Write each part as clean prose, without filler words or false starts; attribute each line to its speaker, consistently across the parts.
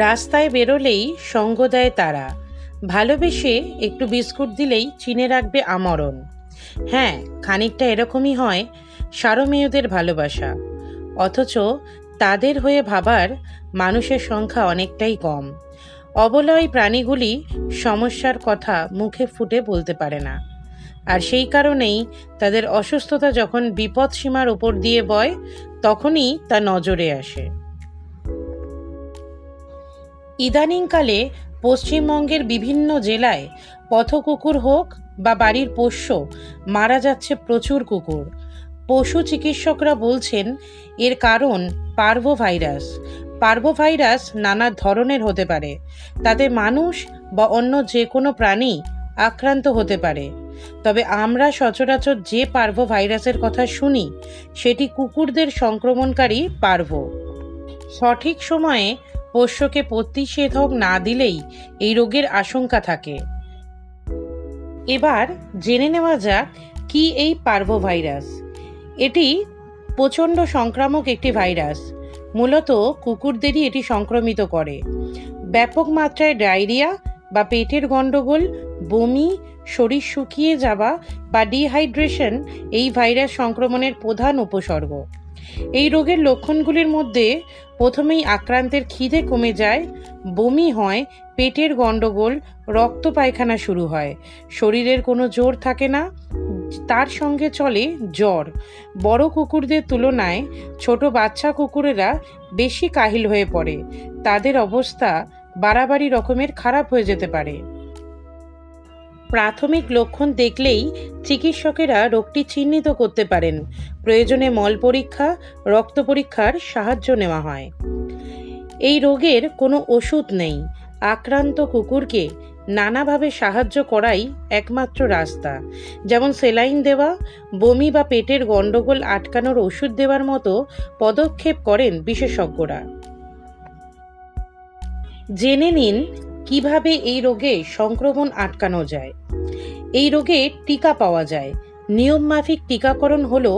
Speaker 1: রাস্তায় বেরোলেই সঙ্গ দেয় তারা, ভালোবেসে একটু বিস্কুট দিলেই চিনে রাখবে আমরণ। হ্যাঁ, খানিকটা এরকমই হয় সারমেয়দের ভালোবাসা। অথচ তাদের হয়ে ভাবার মানুষের সংখ্যা অনেকটাই কম। অবলয় প্রাণীগুলি সমস্যার কথা মুখে ফুটে বলতে পারে না, আর সেই কারণেই তাদের অসুস্থতা যখন বিপদ সীমার উপর দিয়ে বয় তখনই তা নজরে আসে। ইদানিংকালে পশ্চিমবঙ্গের বিভিন্ন জেলায় পথকুকুর হোক বা বাড়ির পোষ্য, মারা যাচ্ছে প্রচুর কুকুর। পশু চিকিৎসকরা বলছেন এর কারণ পার্ভোভাইরাস। পার্ভোভাইরাস নানা ধরনের হতে পারে, তাতে মানুষ বা অন্য যে কোনো প্রাণী আক্রান্ত হতে পারে। তবে আমরা সচরাচর যে পার্ভোভাইরাসের কথা শুনি সেটি কুকুরদের সংক্রমণকারী পার্ভো। সঠিক সময়ে পোষ্যকে প্রতিষেধক না দিলেই এই রোগের আশঙ্কা থাকে। এবার জেনে নেওয়া যাক কি এই পার্ভোভাইরাস। এটি প্রচণ্ড সংক্রামক একটি ভাইরাস। মূলত কুকুরদেরই এটি সংক্রমিত করে। ব্যাপক মাত্রায় ডায়রিয়া বা পেটের গণ্ডগোল, বমি, শরীর শুকিয়ে যাওয়া বা ডিহাইড্রেশন এই ভাইরাস সংক্রমণের প্রধান উপসর্গ। এই রোগের লক্ষণগুলির মধ্যে প্রথমেই আক্রান্তের খিদে কমে যায়, বমি হয়, পেটের গণ্ডগোল, রক্ত পায়খানা শুরু হয়, শরীরের কোনো জোর থাকে না, তার সঙ্গে চলে জ্বর। বড় কুকুরদের তুলনায় ছোট বাচ্চা কুকুরেরা বেশি কাহিল হয়ে পড়ে, তাদের অবস্থা বাড়াবাড়ি রকমের খারাপ হয়ে যেতে পারে। প্রাথমিক লক্ষণ দেখলেই চিকিৎসকেরা রোগটি চিহ্নিত করতে পারেন। প্রয়োজনে মল পরীক্ষা, রক্ত পরীক্ষার সাহায্য নেওয়া হয়। এই রোগের কোনো ওষুধ নেই। আক্রান্ত কুকুরকে নানাভাবে সাহায্য করাই একমাত্র রাস্তা, যেমন সেলাইন দেওয়া, বমি বা পেটের গণ্ডগোল আটকানোর ওষুধ দেওয়ার মতো পদক্ষেপ করেন বিশেষজ্ঞরা। জেনে নিন কিভাবে এই রোগে সংক্রমণ আটকানো যায়। এই রোগে টিকা পাওয়া যায়। নিয়মমাফিক টিকাকরণ হলো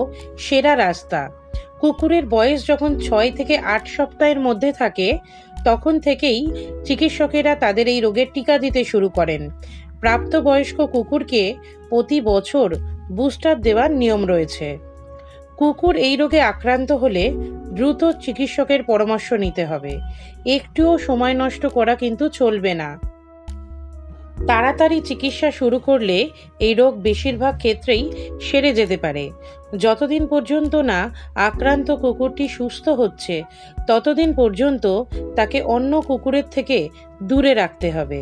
Speaker 1: সেরা রাস্তা। কুকুরের বয়স যখন 6 থেকে 8 সপ্তাহের মধ্যে থাকে তখন থেকেই চিকিৎসকেরা তাদের এই রোগের টিকা দিতে শুরু করেন। প্রাপ্তবয়স্ক কুকুরকে প্রতি বছর বুস্টার দেওয়ার নিয়ম রয়েছে। কুকুর এই রোগে আক্রান্ত হলে দ্রুত চিকিৎসকের পরামর্শ নিতে হবে। একটুও সময় নষ্ট করা কিন্তু চলবে না। তাড়াতাড়ি চিকিৎসা শুরু করলে এই রোগ বেশিরভাগ ক্ষেত্রেই সেরে যেতে পারে। যতদিন পর্যন্ত না আক্রান্ত কুকুরটি সুস্থ হচ্ছে ততদিন পর্যন্ত তাকে অন্য কুকুরের থেকে দূরে রাখতে হবে।